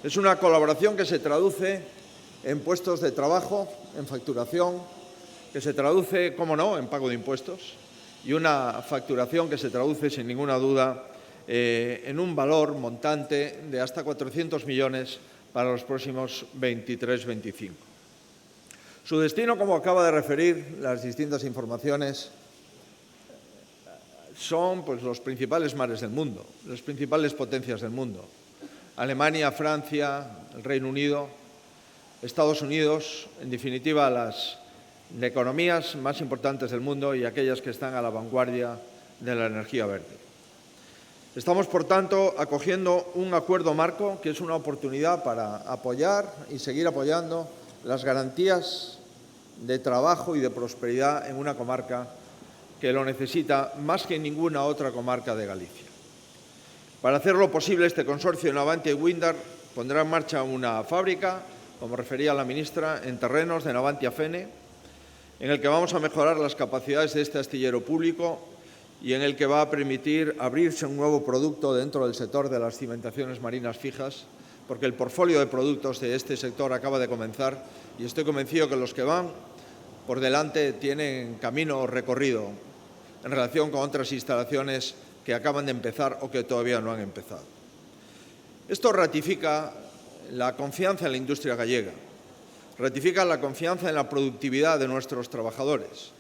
Es una colaboración que se traduce en puestos de trabajo, en facturación, que se traduce, cómo no, en pago de impuestos, y una facturación que se traduce, sin ninguna duda, en un valor montante de hasta 400 millones para los próximos 23-25. Su destino, como acaba de referir las distintas informaciones, son los principales mares del mundo, las principales potencias del mundo. Alemania, Francia, el Reino Unido, Estados Unidos, en definitiva, las economías más importantes del mundo y aquellas que están a la vanguardia de la energía verde. Estamos, por tanto, acogiendo un acuerdo marco que es una oportunidad para apoyar y seguir apoyando las garantías de trabajo y de prosperidad en una comarca que lo necesita más que en ninguna otra comarca de Galicia. Para hacerlo posible, este consorcio Navantia y Windar pondrá en marcha una fábrica, como refería la ministra, en terrenos de Navantia Fene, en el que vamos a mejorar las capacidades de este astillero público y en el que va a permitir abrirse un nuevo producto dentro del sector de las cimentaciones marinas fijas, porque el portfolio de productos de este sector acaba de comenzar y estoy convencido que los que van por delante tienen camino recorrido en relación con otras instalaciones que acaban de empezar o que todavía no han empezado. Esto ratifica la confianza en la industria gallega, ratifica la confianza en la productividad de nuestros trabajadores,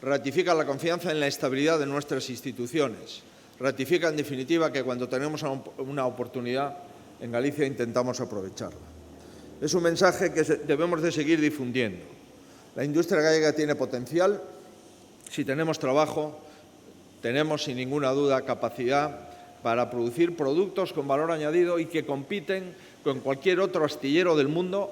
ratifica la confianza en la estabilidad de nuestras instituciones, ratifica, en definitiva, que cuando tenemos una oportunidad en Galicia intentamos aprovecharla. Es un mensaje que debemos de seguir difundiendo. La industria gallega tiene potencial. Si tenemos trabajo, tenemos, sin ninguna duda, capacidad para producir productos con valor añadido y que compiten con cualquier otro astillero del mundo